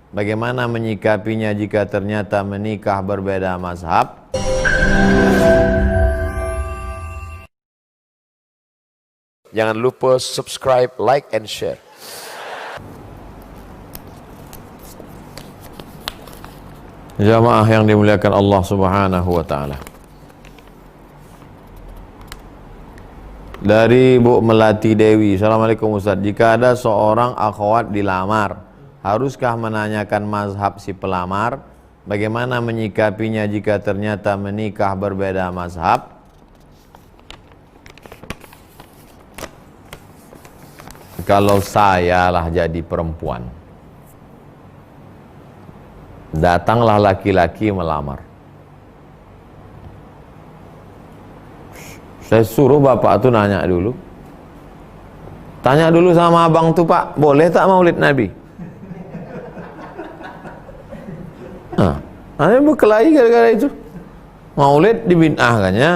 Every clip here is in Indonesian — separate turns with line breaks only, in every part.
Bagaimana menyikapinya jika ternyata menikah berbeda mazhab?
Jangan lupa subscribe, like, and share.
Jamaah yang dimuliakan Allah Subhanahu wa taala. Dari Bu Melati Dewi, Assalamualaikum Ustaz. Jika ada seorang akhwat dilamar, haruskah menanyakan mazhab si pelamar? Bagaimana menyikapinya jika ternyata menikah berbeda mazhab? Kalau saya lah jadi perempuan, datanglah laki-laki melamar, saya suruh bapak tuh nanya dulu, tanya dulu sama abang tuh, Pak, boleh tak maulid Nabi? Ada berkelahi gara-gara itu. Maulid dibid'ahkannya,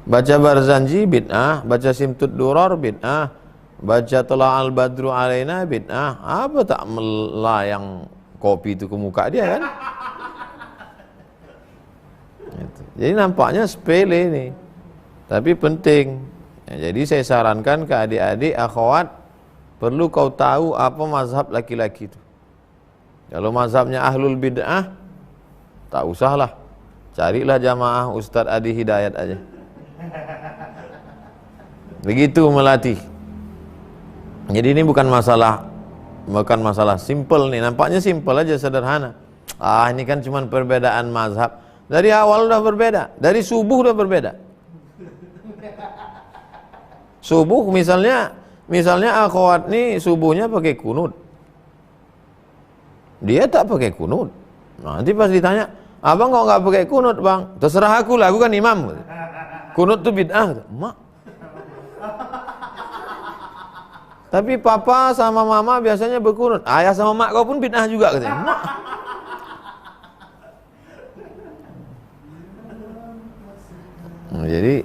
baca Barzanji bid'ah, baca Simtud Duror bid'ah, baca Tala al-Badru alaina bid'ah. Apa tak melayang kopi itu ke muka dia kan? Jadi nampaknya sepele nih, tapi penting. Jadi saya sarankan ke adik-adik akhwat, perlu kau tahu apa mazhab laki-laki itu. Kalau mazhabnya ahlul bid'ah, tak usahlah, carilah jamaah Ustadz Adi Hidayat aja. Begitu melatih. Jadi ini bukan masalah simple nih, nampaknya simple aja, sederhana. Ini kan cuma perbedaan mazhab. Dari awal udah berbeda, dari subuh udah berbeda. Subuh misalnya akhwat nih subuhnya pakai kunut, dia tak pakai kunut. Nanti pas ditanya, abang kok nggak pakai kunut bang? Terserah aku lah, aku kan imam. Kunut tuh bid'ah, mak. Tapi papa sama mama biasanya berkunut. Ayah sama mak kau pun bid'ah juga katanya. Mak. Jadi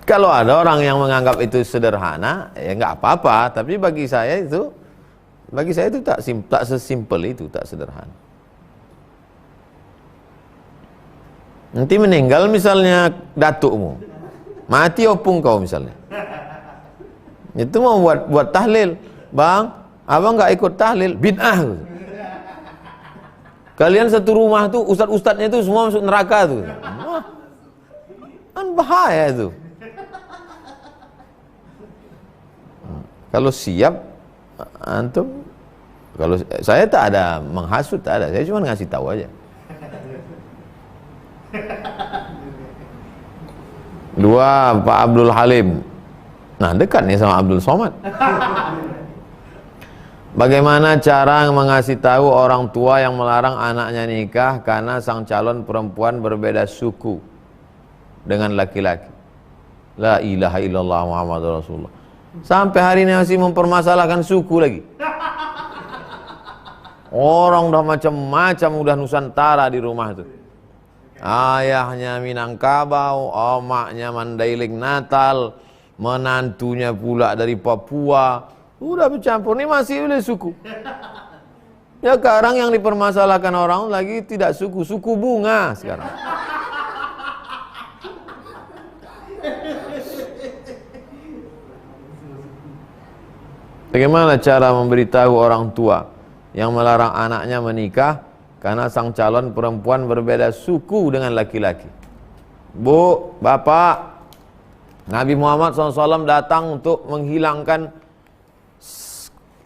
kalau ada orang yang menganggap itu sederhana, ya nggak apa-apa. Tapi bagi saya itu tak sesimpel itu, tak sederhana. Nanti meninggal misalnya datukmu, mati opung kau misalnya, itu mau buat tahlil, bang, abang nggak ikut tahlil, bid'ah. Kalian satu rumah tuh, ustadz-ustadznya tuh semua masuk neraka tuh, kan bahaya itu. Kalau siap antum, kalau saya tak ada menghasut, tak ada, saya cuma ngasih tahu aja. Dua, Pak Abdul Halim. Nah, dekat nih sama Abdul Somad. Bagaimana cara mengasih tahu orang tua yang melarang anaknya nikah karena sang calon perempuan berbeda suku dengan laki-laki? La ilaha illallah Muhammadur Rasulullah. Sampai hari ini masih mempermasalahkan suku lagi. Orang udah macam-macam, udah Nusantara di rumah tuh. Ayahnya Minangkabau, omaknya Mandailing Natal, menantunya pula dari Papua, udah bercampur. Ini masih oleh suku. Ya sekarang yang dipermasalahkan orang lagi tidak suku bunga sekarang. Bagaimana cara memberitahu orang tua yang melarang anaknya menikah karena sang calon perempuan berbeda suku dengan laki-laki? Bu, bapak, Nabi Muhammad SAW datang untuk menghilangkan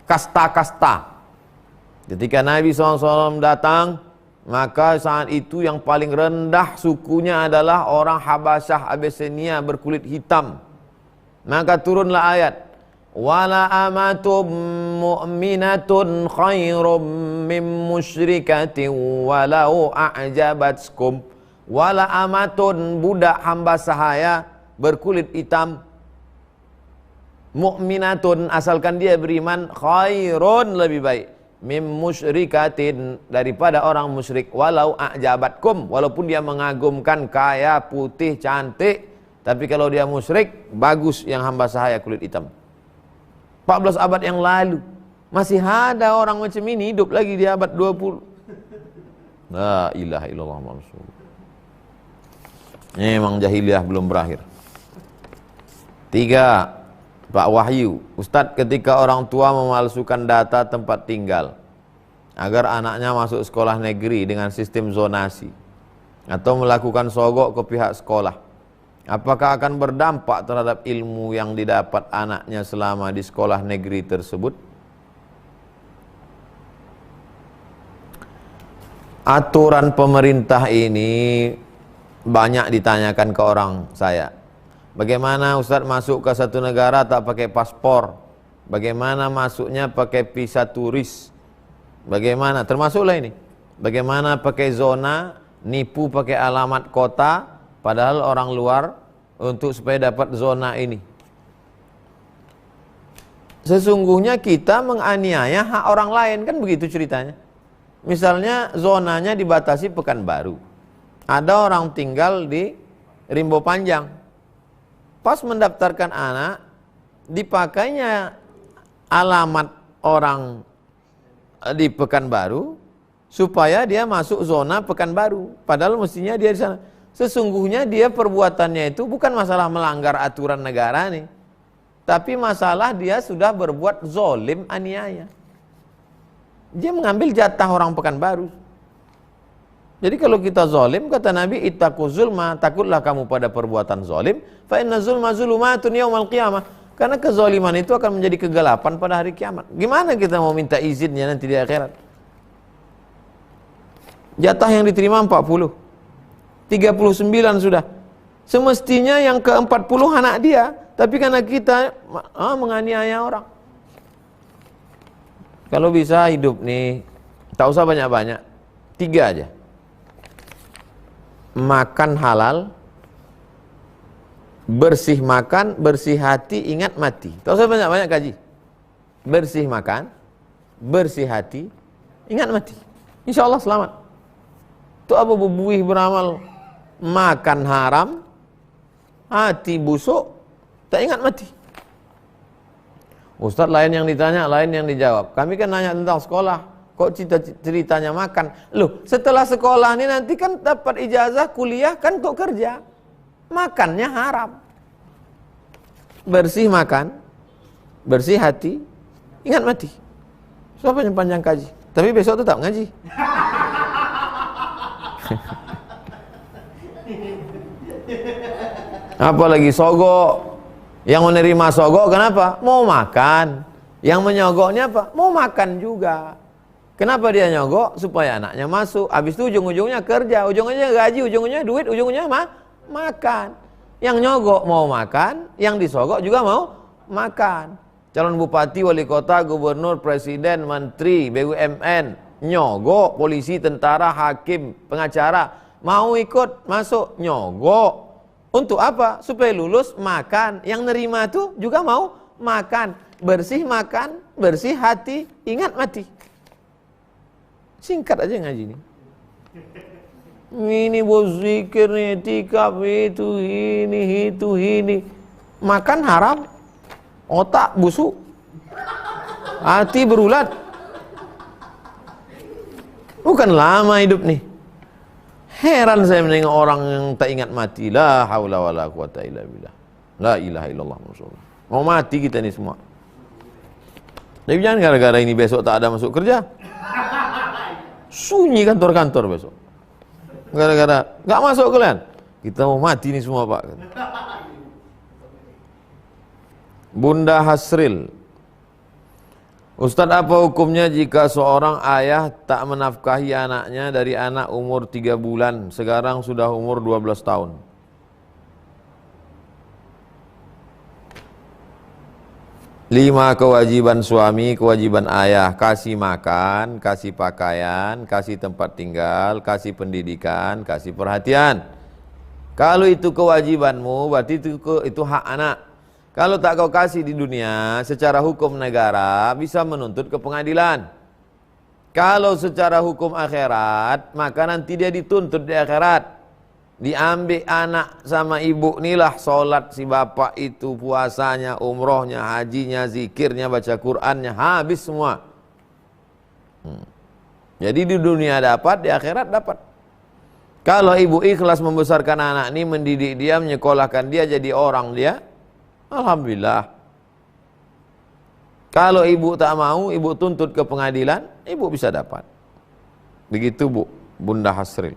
kasta-kasta. Ketika Nabi SAW datang, maka saat itu yang paling rendah sukunya adalah orang Habasyah Abyssinia berkulit hitam. Maka turunlah ayat, wala amatum mu'minatun khairum min musyrikatin walau a'jabatskum. Wala amatun, budak hamba sahaya berkulit hitam, mu'minatun, asalkan dia beriman, khairun, lebih baik, mim musyrikatin, daripada orang musyrik, walau a'jabatkum, walaupun dia mengagumkan, kaya, putih, cantik, tapi kalau dia musyrik, bagus yang hamba sahaya kulit hitam. 14 abad yang lalu. Masih ada orang macam ini hidup lagi di abad 20. La ilaha illallah Muhammadur Rasulullah. Memang jahiliyah belum berakhir. 3. Pak Wahyu, Ustadz, ketika orang tua memalsukan data tempat tinggal agar anaknya masuk sekolah negeri dengan sistem zonasi atau melakukan sogok ke pihak sekolah, apakah akan berdampak terhadap ilmu yang didapat anaknya selama di sekolah negeri tersebut? Aturan pemerintah ini banyak ditanyakan ke orang saya. Bagaimana Ustadz masuk ke satu negara tak pakai paspor? Bagaimana masuknya pakai visa turis? Bagaimana? Termasuklah ini. Bagaimana pakai zona, nipu pakai alamat kota, padahal orang luar untuk supaya dapat zona ini. Sesungguhnya kita menganiaya hak orang lain, kan begitu ceritanya. Misalnya zonanya dibatasi Pekanbaru. Ada orang tinggal di Rimbo Panjang. Pas mendaftarkan anak, dipakainya alamat orang di Pekanbaru supaya dia masuk zona Pekanbaru. Padahal mestinya dia di sana. Sesungguhnya dia perbuatannya itu bukan masalah melanggar aturan negara nih, tapi masalah dia sudah berbuat zolim, aniaya. Dia mengambil jatah orang Pekanbaru. Jadi kalau kita zolim, kata Nabi, ittaqu zulma, takutlah kamu pada perbuatan zolim, fa inna zulma zulumatun yaumal qiyamah. Karena kezoliman itu akan menjadi kegelapan pada hari kiamat. Gimana kita mau minta izinnya nanti di akhirat? Jatah yang diterima 40, 39 sudah. Semestinya yang ke-40 anak dia, tapi karena kita menganiaya orang. Kalau bisa hidup nih, tak usah banyak-banyak, 3 aja. Makan halal, bersih makan, bersih hati, ingat mati. Tak usah banyak-banyak kaji. Bersih makan, bersih hati, ingat mati. Insya Allah selamat. Itu apa bubuih beramal? Makan haram, hati busuk, tak ingat mati. Ustadz, lain yang ditanya, lain yang dijawab. Kami kan nanya tentang sekolah, kok ceritanya makan? Loh, setelah sekolah ini nanti kan dapat ijazah kuliah kan untuk kerja. Makannya haram. Bersih makan, bersih hati, ingat mati. Siapa yang panjang kaji? Tapi besok tetap ngaji. Apalagi sogok. Yang menerima sogok kenapa? Mau makan. Yang menyogoknya apa? Mau makan juga. Kenapa dia nyogok? Supaya anaknya masuk. Habis itu ujung-ujungnya kerja, ujung-ujungnya gaji, ujung-ujungnya duit, ujung-ujungnya makan. Yang nyogok mau makan, yang disogok juga mau makan. Calon bupati, wali kota, gubernur, presiden, menteri, BUMN, nyogok, polisi, tentara, hakim, pengacara, mau ikut masuk, nyogok. Untuk apa? Supaya lulus makan. Yang nerima itu juga mau makan. Makan, bersih hati, ingat mati. Singkat aja ngaji ini. Ini bos zikir nih, tikap itu, ini. Makan haram, otak busuk, hati berulat. Bukan lama hidup nih. Heran saya menengok orang yang tak ingat mati. La haula wala quwata illa billah. La ilaha illallah Rasulullah. Mau mati kita ni semua. Jadi jangan gara-gara ini besok tak ada masuk kerja. Sunyi kantor-kantor besok. Gara-gara enggak masuk kalian. Kita mau mati ni semua, Pak. Bunda Hasril, Ustadz, apa hukumnya jika seorang ayah tak menafkahi anaknya dari anak umur 3 bulan, sekarang sudah umur 12 tahun? Lima kewajiban suami, kewajiban ayah: kasih makan, kasih pakaian, kasih tempat tinggal, kasih pendidikan, kasih perhatian. Kalau itu kewajibanmu, berarti itu hak anak. Kalau tak kau kasih di dunia, secara hukum negara bisa menuntut ke pengadilan. Kalau secara hukum akhirat, maka nanti dia dituntut di akhirat. diambil anak sama ibu inilah sholat si bapak itu, puasanya, umrohnya, hajinya, zikirnya, baca Qur'annya, habis semua. Jadi di dunia dapat, di akhirat dapat. Kalau ibu ikhlas membesarkan anak ini, mendidik dia, menyekolahkan dia jadi orang dia, alhamdulillah. Kalau ibu tak mau, ibu tuntut ke pengadilan, ibu bisa dapat. Begitu Bu, Bunda Hasril.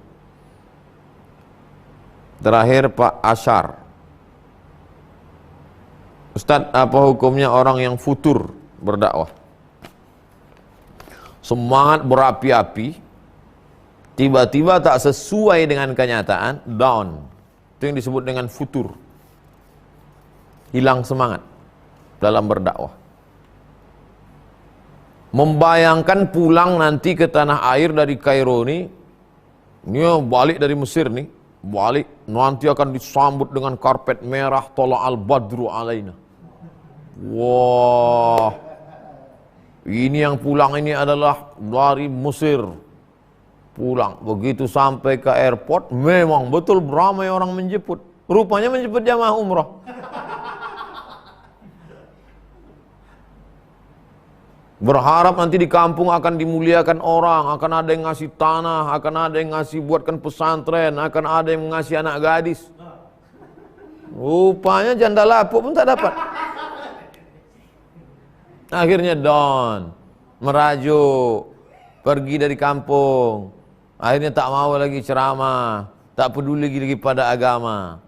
Terakhir Pak Asyar. Ustadz, apa hukumnya orang yang futur berdakwah? Semangat berapi-api, tiba-tiba tak sesuai dengan kenyataan, down. Itu yang disebut dengan futur. Hilang semangat dalam berdakwah. Membayangkan pulang nanti ke tanah air dari Kairo ini balik dari Mesir nih, balik nanti akan disambut dengan karpet merah, tola al-badru alaina. Wah, ini yang pulang ini adalah dari Mesir. Pulang, begitu sampai ke airport, memang betul beramai orang menjemput. Rupanya menjemput jamaah umrah. Berharap nanti di kampung akan dimuliakan orang, akan ada yang ngasih tanah, akan ada yang ngasih buatkan pesantren, akan ada yang ngasih anak gadis. Rupanya janda lapuk pun tak dapat. Akhirnya down, merajuk, pergi dari kampung. Akhirnya tak mau lagi ceramah, tak peduli lagi pada agama.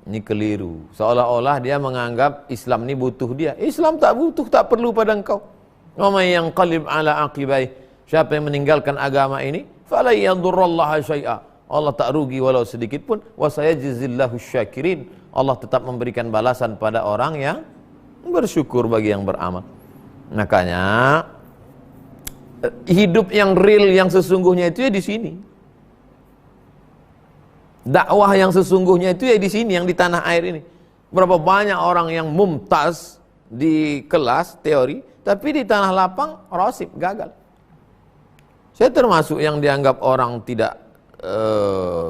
Ini keliru. Seolah-olah dia menganggap Islam ini butuh dia. Islam tak butuh, tak perlu pada engkau. Wa may yanqalib ala aqibai, siapa yang meninggalkan agama ini, fala yadurrallaha syai'a, Allah tak rugi walau sedikit pun, wa sayajzillahu syakirin, Allah tetap memberikan balasan pada orang yang bersyukur bagi yang beramal. Makanya hidup yang real, yang sesungguhnya itu ya di sini. Dakwah yang sesungguhnya itu ya di sini, yang di tanah air ini. Berapa banyak orang yang mumtaz di kelas teori, tapi di tanah lapang rasib, gagal. Saya termasuk yang dianggap orang tidak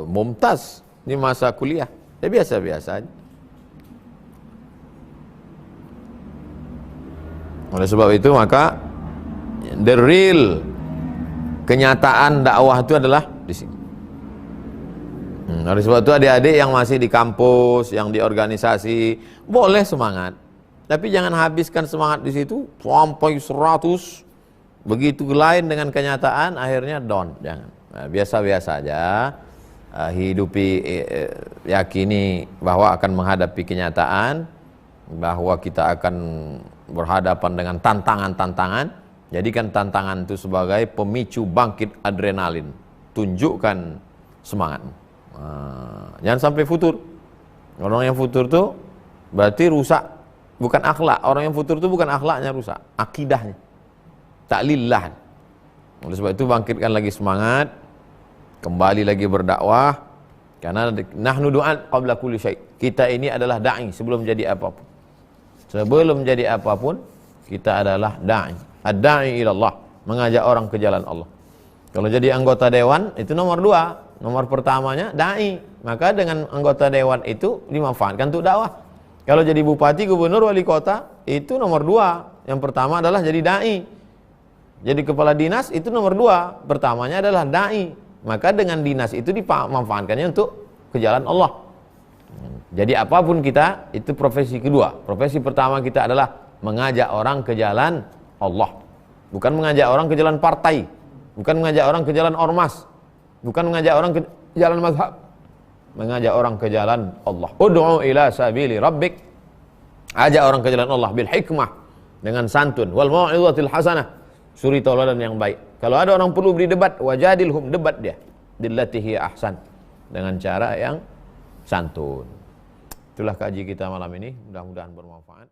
mumtaz di masa kuliah. Ya biasa-biasa aja. Oleh sebab itu maka the real kenyataan dakwah itu adalah di sini. Oleh sebab itu adik-adik yang masih di kampus, yang di organisasi, boleh semangat. Tapi jangan habiskan semangat di situ sampai 100. Begitu lain dengan kenyataan, akhirnya down. Jangan. Nah, biasa-biasa aja. Hidupi, yakini bahwa akan menghadapi kenyataan, bahwa kita akan berhadapan dengan tantangan-tantangan. Jadikan tantangan itu sebagai pemicu bangkit adrenalin. Tunjukkan semangatmu. Jangan sampai futur. Orang yang futur tuh berarti rusak. Bukan akhlak, orang yang futur itu bukan akhlaknya rusak, akidahnya, tak lillah. Oleh sebab itu bangkitkan lagi semangat, kembali lagi berdakwah, karena nahnu du'at qabla kulli syai'. Kita ini adalah da'i sebelum jadi apapun. Sebelum jadi apapun, kita adalah da'i. Ad-da'i ilallah, mengajak orang ke jalan Allah. Kalau jadi anggota dewan, itu nomor 2. Nomor pertamanya da'i. Maka dengan anggota dewan itu dimanfaatkan untuk dakwah. Kalau jadi bupati, gubernur, wali kota, itu nomor 2. Yang pertama adalah jadi da'i. Jadi kepala dinas itu nomor 2. Pertamanya adalah da'i. Maka dengan dinas itu dimanfaatkannya untuk ke jalan Allah. Jadi apapun kita, itu profesi kedua. Profesi pertama kita adalah mengajak orang ke jalan Allah. Bukan mengajak orang ke jalan partai. Bukan mengajak orang ke jalan ormas. Bukan mengajak orang ke jalan mazhab. Mengajak orang ke jalan Allah. Ud'u ila sabili rabbik, ajak orang ke jalan Allah bil hikmah, dengan santun, wal mau'izatil hasanah, suri tauladan yang baik. Kalau ada orang perlu beri debat, wajadilhum, debat dia billati hiya ahsan, dengan cara yang santun. Itulah kaji kita malam ini, mudah-mudahan bermanfaat.